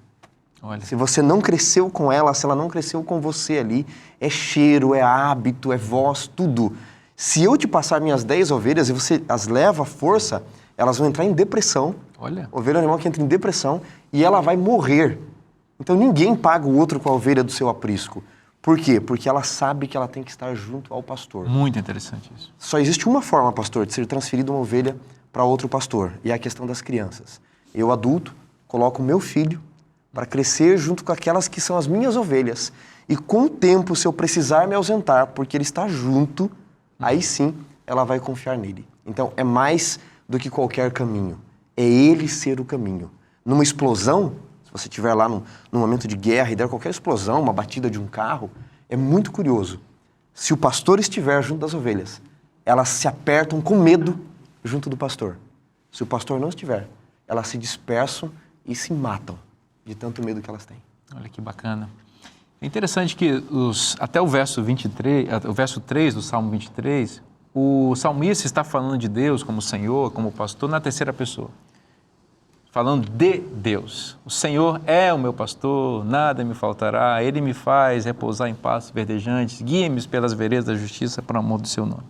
S1: Olha.
S4: Se você não cresceu com ela, se ela não cresceu com você ali, é cheiro, é hábito, é voz, tudo. Se eu te passar minhas 10 ovelhas e você as leva à força, elas vão entrar em depressão.
S1: Olha.
S4: Ovelha é um animal que entra em depressão e ela vai morrer. Então ninguém paga o outro com a ovelha do seu aprisco. Por quê? Porque ela sabe que ela tem que estar junto ao pastor.
S1: Muito interessante isso.
S4: Só existe uma forma, pastor, de ser transferida uma ovelha para outro pastor, e é a questão das crianças. Eu, adulto, coloco o meu filho para crescer junto com aquelas que são as minhas ovelhas. E com o tempo, se eu precisar me ausentar, porque ele está junto, aí sim ela vai confiar nele. Então, é mais do que qualquer caminho. É ele ser o caminho. Numa explosão, se você estiver lá num momento de guerra e der qualquer explosão, uma batida de um carro, é muito curioso. Se o pastor estiver junto das ovelhas, elas se apertam com medo junto do pastor. Se o pastor não estiver, elas se dispersam e se matam de tanto medo que elas têm.
S1: Olha que bacana. É interessante que até o verso 23, o verso 3 do Salmo 23, o salmista está falando de Deus como Senhor, como pastor, na terceira pessoa. Falando de Deus. O Senhor é o meu pastor, nada me faltará, Ele me faz repousar em pastos verdejantes, guia-me pelas veredas da justiça, por amor do seu nome.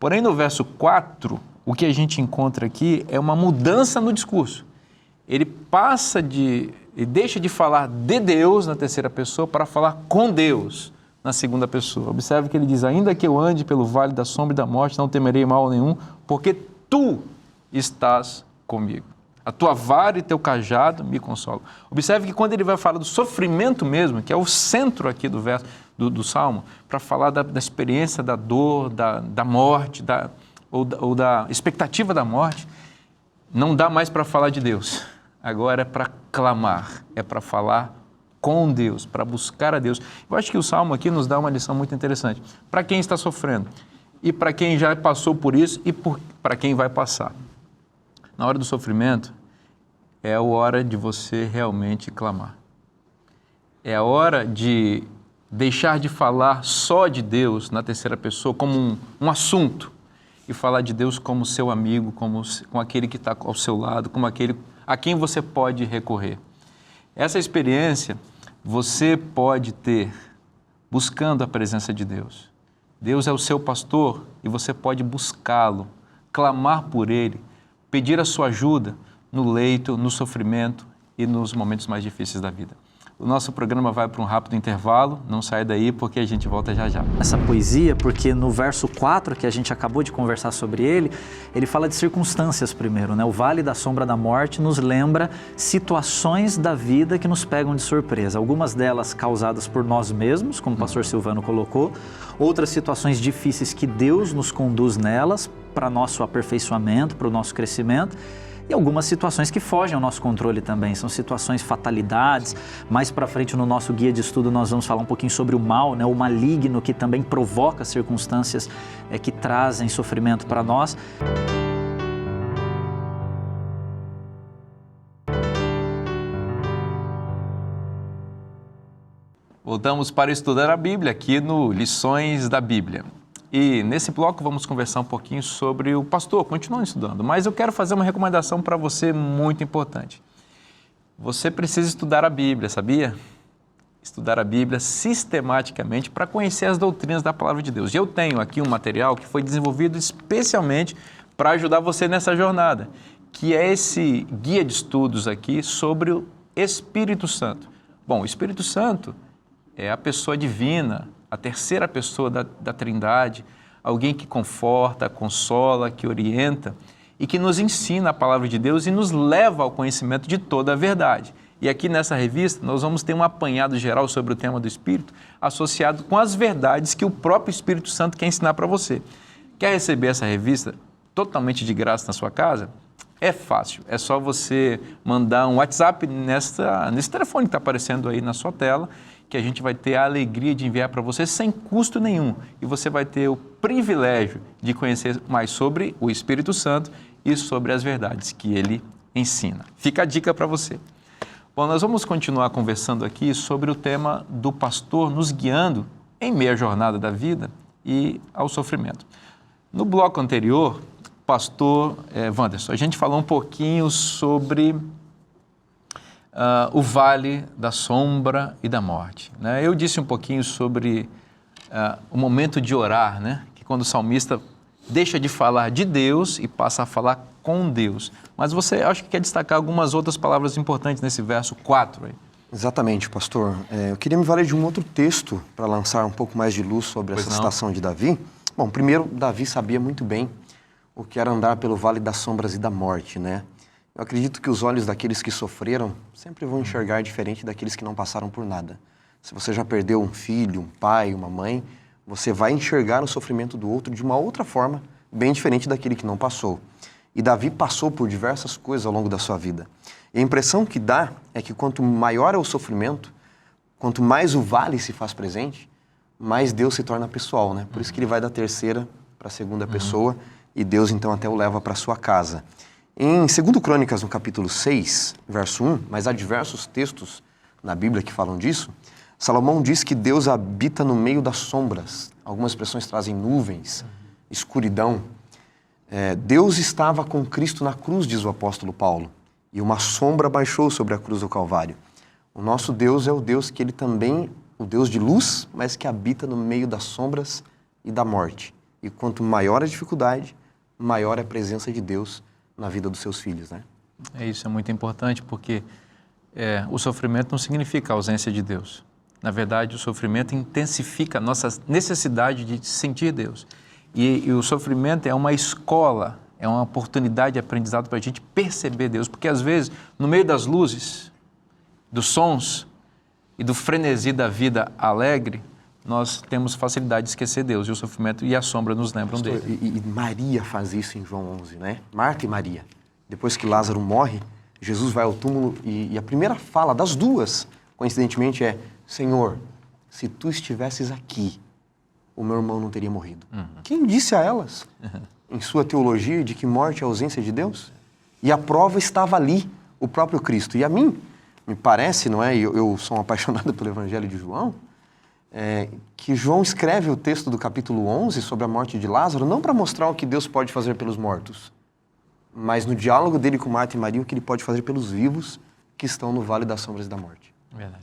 S1: Porém, no verso 4, o que a gente encontra aqui é uma mudança no discurso. Ele deixa de falar de Deus na terceira pessoa para falar com Deus na segunda pessoa. Observe que ele diz, ainda que eu ande pelo vale da sombra e da morte, não temerei mal nenhum, porque tu estás comigo. A tua vara e teu cajado me consolam. Observe que quando ele vai falar do sofrimento mesmo, que é o centro aqui do verso do Salmo, para falar da experiência da dor, da morte, ou da expectativa da morte, não dá mais para falar de Deus. Agora é para clamar, é para falar com Deus, para buscar a Deus. Eu acho que o Salmo aqui nos dá uma lição muito interessante. Para quem está sofrendo, e para quem já passou por isso, e para quem vai passar. Na hora do sofrimento, é a hora de você realmente clamar. É a hora de deixar de falar só de Deus na terceira pessoa como um assunto e falar de Deus como seu amigo, como aquele que está ao seu lado, como aquele a quem você pode recorrer. Essa experiência você pode ter buscando a presença de Deus. Deus é o seu pastor e você pode buscá-lo, clamar por Ele, pedir a sua ajuda no leito, no sofrimento e nos momentos mais difíceis da vida. O nosso programa vai para um rápido intervalo, não sai daí porque a gente volta já já.
S2: Essa poesia, porque no verso 4, que a gente acabou de conversar sobre ele fala de circunstâncias primeiro, né? O vale da sombra da morte nos lembra situações da vida que nos pegam de surpresa. Algumas delas causadas por nós mesmos, como o pastor Silvano colocou, outras situações difíceis que Deus nos conduz nelas para nosso aperfeiçoamento, para o nosso crescimento. E algumas situações que fogem ao nosso controle também, são situações fatalidades. Mais para frente no nosso guia de estudo nós vamos falar um pouquinho sobre o mal, né? O maligno que também provoca circunstâncias que trazem sofrimento para nós.
S1: Voltamos para estudar a Bíblia aqui no Lições da Bíblia. E nesse bloco vamos conversar um pouquinho sobre o pastor, continuando estudando, mas eu quero fazer uma recomendação para você muito importante. Você precisa estudar a Bíblia, sabia? Estudar a Bíblia sistematicamente para conhecer as doutrinas da Palavra de Deus. E eu tenho aqui um material que foi desenvolvido especialmente para ajudar você nessa jornada, que é esse guia de estudos aqui sobre o Espírito Santo. Bom, o Espírito Santo é a pessoa divina, a terceira pessoa da Trindade, alguém que conforta, consola, que orienta e que nos ensina a palavra de Deus e nos leva ao conhecimento de toda a verdade. E aqui nessa revista nós vamos ter um apanhado geral sobre o tema do Espírito associado com as verdades que o próprio Espírito Santo quer ensinar para você. Quer receber essa revista totalmente de graça na sua casa? É fácil, é só você mandar um WhatsApp nesse telefone que está aparecendo aí na sua tela, que a gente vai ter a alegria de enviar para você sem custo nenhum. E você vai ter o privilégio de conhecer mais sobre o Espírito Santo e sobre as verdades que ele ensina. Fica a dica para você. Bom, nós vamos continuar conversando aqui sobre o tema do pastor nos guiando em meio à jornada da vida e ao sofrimento. No bloco anterior, pastor Wanderson, a gente falou um pouquinho sobre o vale da sombra e da morte, né? Eu disse um pouquinho sobre o momento de orar, né? Que quando o salmista deixa de falar de Deus e passa a falar com Deus. Mas você acho que quer destacar algumas outras palavras importantes nesse verso 4 aí.
S4: Exatamente, pastor. Eu queria me valer de um outro texto para lançar um pouco mais de luz sobre essa citação de Davi. Bom, primeiro, Davi sabia muito bem o que era andar pelo vale das sombras e da morte, né? Eu acredito que os olhos daqueles que sofreram sempre vão enxergar diferente daqueles que não passaram por nada. Se você já perdeu um filho, um pai, uma mãe, você vai enxergar o sofrimento do outro de uma outra forma, bem diferente daquele que não passou. E Davi passou por diversas coisas ao longo da sua vida. E a impressão que dá é que quanto maior é o sofrimento, quanto mais o vale se faz presente, mais Deus se torna pessoal, né? Por isso que ele vai da terceira para a segunda pessoa e Deus então até o leva para a sua casa. Em 2 Crônicas, no capítulo 6, verso 1, mas há diversos textos na Bíblia que falam disso, Salomão diz que Deus habita no meio das sombras. Algumas expressões trazem nuvens, escuridão. Deus estava com Cristo na cruz, diz o apóstolo Paulo, e uma sombra baixou sobre a cruz do Calvário. O nosso Deus é o Deus que ele também, o Deus de luz, mas que habita no meio das sombras e da morte. E quanto maior a dificuldade, maior é a presença de Deus na vida dos seus filhos, né?
S1: Isso é muito importante, porque o sofrimento não significa a ausência de Deus. Na verdade, o sofrimento intensifica a nossa necessidade de sentir Deus. E o sofrimento é uma escola, é uma oportunidade de aprendizado para a gente perceber Deus, porque às vezes, no meio das luzes, dos sons e do frenesi da vida alegre, nós temos facilidade de esquecer Deus, e o sofrimento e a sombra nos lembram dele.
S4: E Maria faz isso em João 11, né? Marta e Maria. Depois que Lázaro morre, Jesus vai ao túmulo e a primeira fala das duas, coincidentemente, é: Senhor, se tu estivesses aqui, o meu irmão não teria morrido. Quem disse a elas, em sua teologia, de que morte é a ausência de Deus? E a prova estava ali, o próprio Cristo. E a mim, me parece, não é? Eu sou um apaixonado pelo Evangelho de João, que João escreve o texto do capítulo 11 sobre a morte de Lázaro, não para mostrar o que Deus pode fazer pelos mortos, mas no diálogo dele com Marta e Maria, o que ele pode fazer pelos vivos que estão no vale das sombras da morte.
S1: Verdade.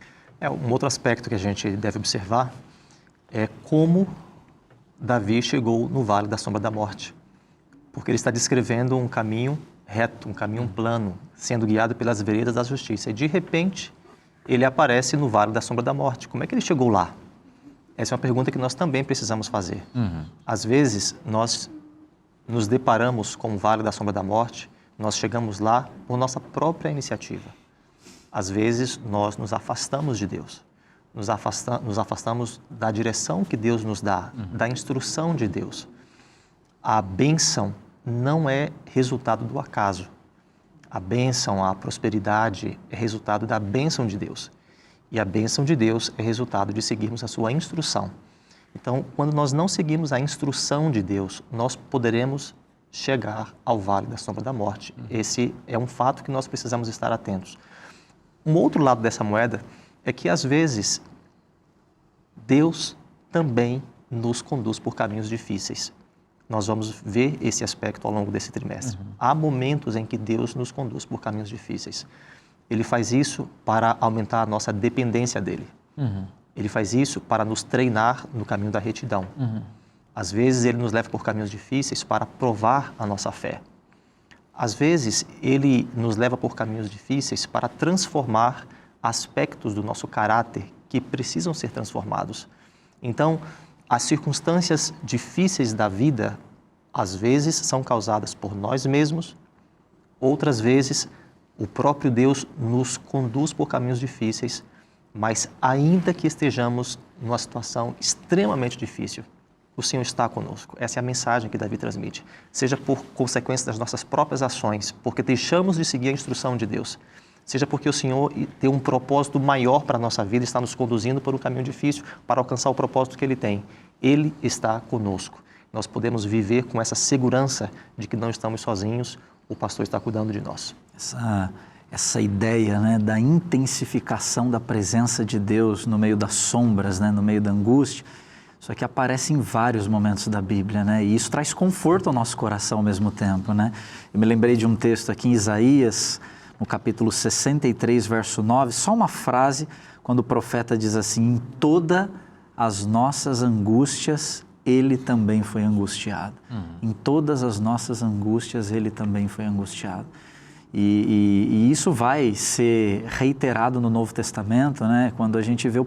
S3: Um outro aspecto que a gente deve observar é como Davi chegou no vale da sombra da morte. Porque ele está descrevendo um caminho reto, um caminho plano, sendo guiado pelas veredas da justiça. E de repente, ele aparece no vale da sombra da morte. Como é que ele chegou lá? Essa é uma pergunta que nós também precisamos fazer. Às vezes, nós nos deparamos com o vale da sombra da morte, nós chegamos lá por nossa própria iniciativa. Às vezes, nós nos afastamos de Deus, nos afastamos da direção que Deus nos dá, da instrução de Deus. A bênção não é resultado do acaso. A bênção, a prosperidade é resultado da bênção de Deus. E a bênção de Deus é resultado de seguirmos a sua instrução. Então, quando nós não seguimos a instrução de Deus, nós poderemos chegar ao vale da sombra da morte. Esse é um fato que nós precisamos estar atentos. Um outro lado dessa moeda é que, às vezes, Deus também nos conduz por caminhos difíceis. Nós vamos ver esse aspecto ao longo desse trimestre. Há momentos em que Deus nos conduz por caminhos difíceis. Ele faz isso para aumentar a nossa dependência dele. Ele faz isso para nos treinar no caminho da retidão. Às vezes, ele nos leva por caminhos difíceis para provar a nossa fé. Às vezes, ele nos leva por caminhos difíceis para transformar aspectos do nosso caráter que precisam ser transformados. Então, as circunstâncias difíceis da vida, às vezes, são causadas por nós mesmos, outras vezes, o próprio Deus nos conduz por caminhos difíceis, mas ainda que estejamos numa situação extremamente difícil, o Senhor está conosco. Essa é a mensagem que Davi transmite. Seja por consequência das nossas próprias ações, porque deixamos de seguir a instrução de Deus, seja porque o Senhor tem um propósito maior para a nossa vida, está nos conduzindo por um caminho difícil para alcançar o propósito que Ele tem. Ele está conosco. Nós podemos viver com essa segurança de que não estamos sozinhos, o pastor está cuidando de nós.
S2: Essa ideia, né, da intensificação da presença de Deus no meio das sombras, né, no meio da angústia, isso aqui aparece em vários momentos da Bíblia, né? E isso traz conforto ao nosso coração ao mesmo tempo, né? Eu me lembrei de um texto aqui em Isaías, no capítulo 63, verso 9, só uma frase, quando o profeta diz assim: em todas as nossas angústias, Ele também foi angustiado. Em todas as nossas angústias, Ele também foi angustiado. E isso vai ser reiterado no Novo Testamento, né? Quando a gente vê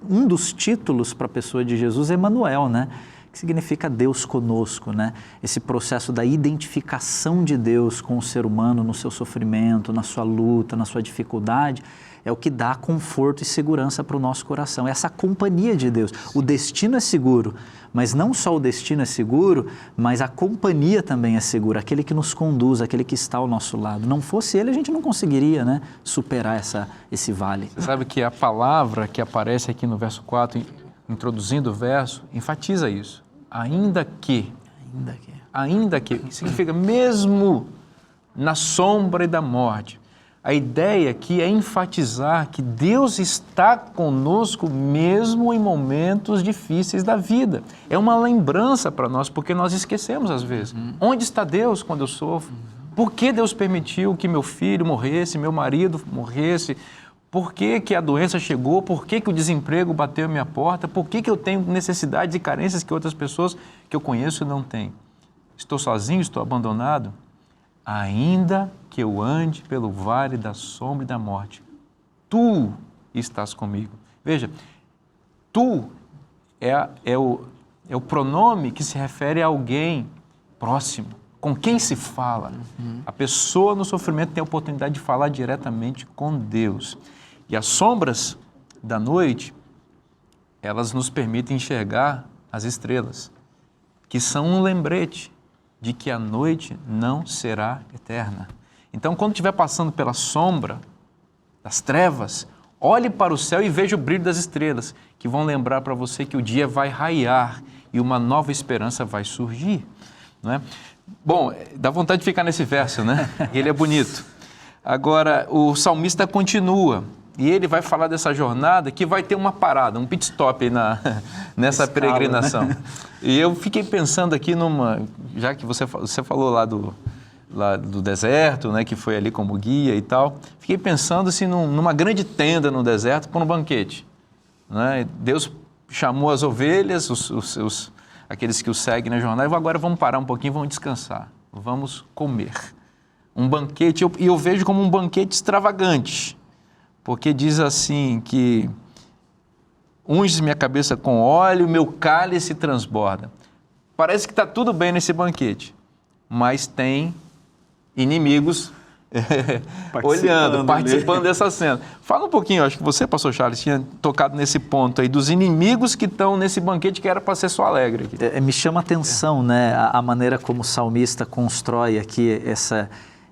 S2: um dos títulos para a pessoa de Jesus, Emanuel, né? Que significa Deus conosco, né? Esse processo da identificação de Deus com o ser humano no seu sofrimento, na sua luta, na sua dificuldade, é o que dá conforto e segurança para o nosso coração. Essa companhia de Deus. O destino é seguro, mas não só o destino é seguro, mas a companhia também é segura. Aquele que nos conduz, aquele que está ao nosso lado. Não fosse Ele, a gente não conseguiria, né, superar esse vale.
S1: Você sabe que a palavra que aparece aqui no verso 4, introduzindo o verso, enfatiza isso. Ainda que, significa mesmo na sombra da morte. A ideia aqui é enfatizar que Deus está conosco mesmo em momentos difíceis da vida. É uma lembrança para nós, porque nós esquecemos às vezes. Onde está Deus quando eu sofro? Por que Deus permitiu que meu filho morresse, meu marido morresse? Por que que a doença chegou? Por que que o desemprego bateu à minha porta? Por que que eu tenho necessidades e carências que outras pessoas que eu conheço não têm? Estou sozinho? Estou abandonado? Ainda que eu ande pelo vale da sombra e da morte, tu estás comigo. Veja, tu é o pronome que se refere a alguém próximo, com quem se fala. A pessoa no sofrimento tem a oportunidade de falar diretamente com Deus. E as sombras da noite, elas nos permitem enxergar as estrelas, que são um lembrete de que a noite não será eterna. Então, quando estiver passando pela sombra das trevas, olhe para o céu e veja o brilho das estrelas, que vão lembrar para você que o dia vai raiar e uma nova esperança vai surgir, não é? Bom, dá vontade de ficar nesse verso, né? Ele é bonito. Agora, o salmista continua e ele vai falar dessa jornada que vai ter uma parada, um pit stop aí nessa
S2: Escala,
S1: peregrinação.
S2: né?
S1: E eu fiquei pensando aqui já que você falou lá do deserto, né, que foi ali como guia e tal, fiquei pensando assim numa grande tenda no deserto para um banquete, né? Deus chamou as ovelhas, aqueles que o seguem na jornada, e agora vamos parar um pouquinho, vamos descansar, vamos comer. Um banquete, e eu vejo como um banquete extravagante, porque diz assim que unges minha cabeça com óleo, meu cálice transborda. Parece que está tudo bem nesse banquete, mas tem inimigos participando dessa cena. Fala um pouquinho, acho que você, pastor Charles, tinha tocado nesse ponto aí, dos inimigos que estão nesse banquete que era para ser só alegre. Aqui.
S2: Me chama a atenção, né, a maneira como o salmista constrói aqui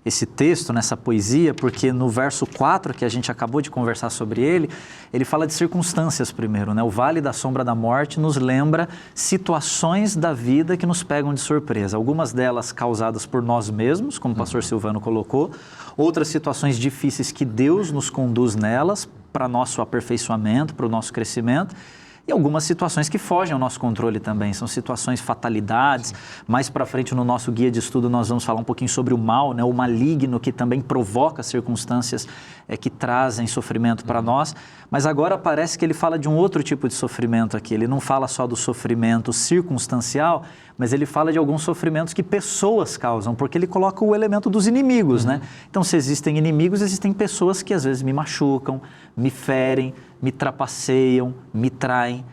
S2: esse texto, nessa poesia, porque no verso 4, que a gente acabou de conversar sobre ele fala de circunstâncias primeiro, né? O vale da sombra da morte nos lembra situações da vida que nos pegam de surpresa. Algumas delas causadas por nós mesmos, como o pastor Silvano colocou, outras situações difíceis que Deus nos conduz nelas para nosso aperfeiçoamento, para o nosso crescimento. E algumas situações que fogem ao nosso controle também, são situações fatalidades. Mais para frente no nosso guia de estudo nós vamos falar um pouquinho sobre o mal, né? O maligno que também provoca circunstâncias que trazem sofrimento para nós. Mas agora parece que ele fala de um outro tipo de sofrimento aqui. Ele não fala só do sofrimento circunstancial, mas ele fala de alguns sofrimentos que pessoas causam, porque ele coloca o elemento dos inimigos, né? Então, se existem inimigos, existem pessoas que às vezes me machucam, me ferem, me trapaceiam, me traem.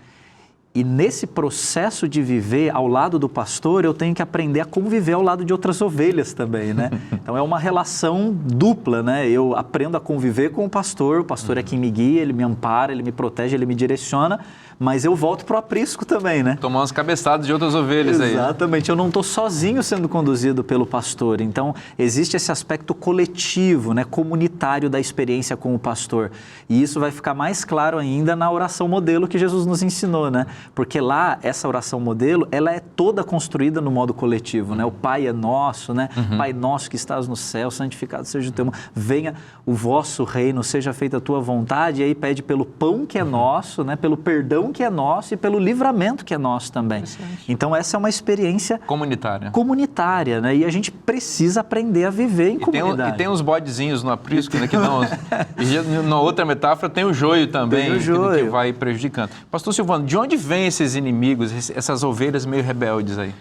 S2: E nesse processo de viver ao lado do pastor, eu tenho que aprender a conviver ao lado de outras ovelhas também, né? Então é uma relação dupla, né? Eu aprendo a conviver com o pastor é quem me guia, ele me ampara, ele me protege, ele me direciona, mas eu volto para o aprisco também, né?
S1: Tomar umas cabeçadas de outras ovelhas aí.
S2: Exatamente, eu não estou sozinho sendo conduzido pelo pastor, então existe esse aspecto coletivo, né, comunitário da experiência com o pastor, e isso vai ficar mais claro ainda na oração modelo que Jesus nos ensinou, né? Porque lá, essa oração modelo, ela é toda construída no modo coletivo, né? O Pai é nosso, né? Pai nosso que estás no céu, santificado seja o teu nome, venha o vosso reino, seja feita a tua vontade, e aí pede pelo pão que é nosso, né? Pelo perdão que é nosso e pelo livramento que é nosso também. Então essa é uma experiência comunitária, né? E a gente precisa aprender a viver em comunidade.
S1: E tem uns bodezinhos no aprisco, né? Que não, e na outra metáfora tem o joio também,
S2: tem o joio.
S1: Que vai prejudicando. Pastor Silvano, de onde vem esses inimigos, essas ovelhas meio rebeldes aí?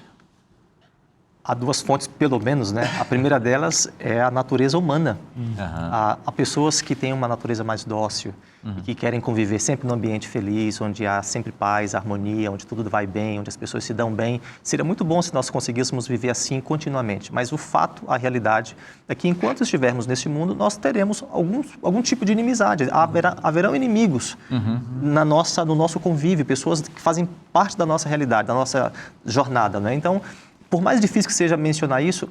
S3: Há duas fontes, pelo menos, né? A primeira delas é a natureza humana. Há pessoas que têm uma natureza mais dócil e que querem conviver sempre num ambiente feliz, onde há sempre paz, harmonia, onde tudo vai bem, onde as pessoas se dão bem. Seria muito bom se nós conseguíssemos viver assim continuamente. Mas o fato, a realidade, é que enquanto estivermos neste mundo, nós teremos algum tipo de inimizade. Haverão inimigos no nosso convívio, pessoas que fazem parte da nossa realidade, da nossa jornada, né? Então, por mais difícil que seja mencionar isso,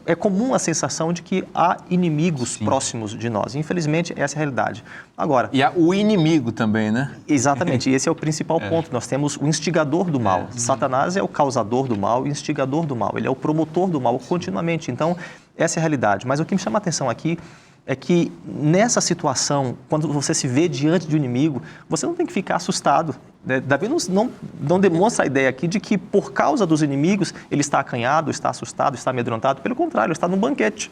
S3: é comum a sensação de que há inimigos próximos de nós. Infelizmente, essa é a realidade. Agora,
S1: e há o inimigo também, né?
S3: Exatamente, esse é o principal ponto. Nós temos o instigador do mal. Satanás é o causador do mal e o instigador do mal. Ele é o promotor do mal continuamente. Então, essa é a realidade. Mas o que me chama a atenção aqui é que nessa situação, quando você se vê diante de um inimigo, você não tem que ficar assustado. Davi não demonstra a ideia aqui de que por causa dos inimigos ele está acanhado, está assustado, está amedrontado. Pelo contrário, ele está num banquete.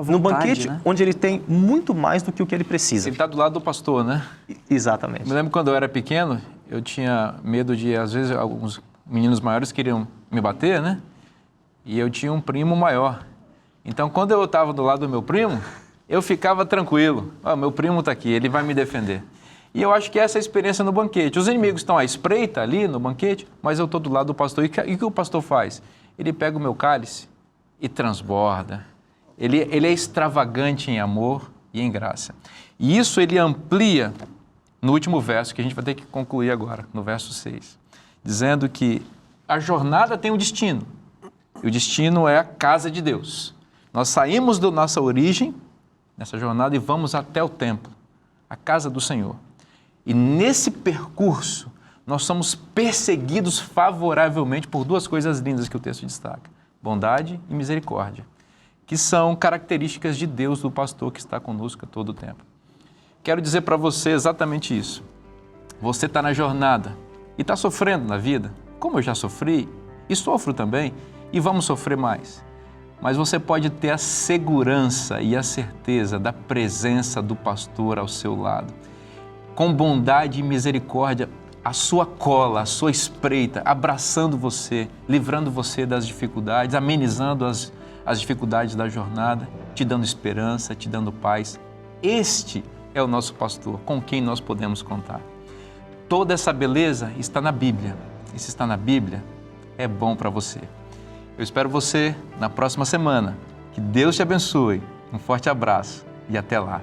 S3: Num banquete, né? Onde ele tem muito mais do que o que ele precisa.
S1: Ele está do lado do pastor, né?
S3: Exatamente.
S1: Eu me lembro quando eu era pequeno, eu tinha medo de, às vezes, alguns meninos maiores queriam me bater, né? E eu tinha um primo maior. Então, quando eu estava do lado do meu primo, eu ficava tranquilo. Meu primo está aqui, ele vai me defender. E eu acho que essa é a experiência no banquete. Os inimigos estão à espreita ali no banquete, mas eu estou do lado do pastor. E o que o pastor faz? Ele pega o meu cálice e transborda. Ele é extravagante em amor e em graça. E isso ele amplia no último verso, que a gente vai ter que concluir agora, no verso 6, dizendo que a jornada tem um destino. E o destino é a casa de Deus. Nós saímos da nossa origem, nessa jornada, e vamos até o templo, a casa do Senhor. E nesse percurso, nós somos perseguidos favoravelmente por duas coisas lindas que o texto destaca: bondade e misericórdia, que são características de Deus, do pastor que está conosco a todo o tempo. Quero dizer para você exatamente isso. Você está na jornada e está sofrendo na vida, como eu já sofri e sofro também, e vamos sofrer mais. Mas você pode ter a segurança e a certeza da presença do pastor ao seu lado, com bondade e misericórdia, a sua cola, a sua espreita, abraçando você, livrando você das dificuldades, amenizando as dificuldades da jornada, te dando esperança, te dando paz. Este é o nosso pastor, com quem nós podemos contar. Toda essa beleza está na Bíblia. E se está na Bíblia, é bom para você. Eu espero você na próxima semana. Que Deus te abençoe. Um forte abraço e até lá.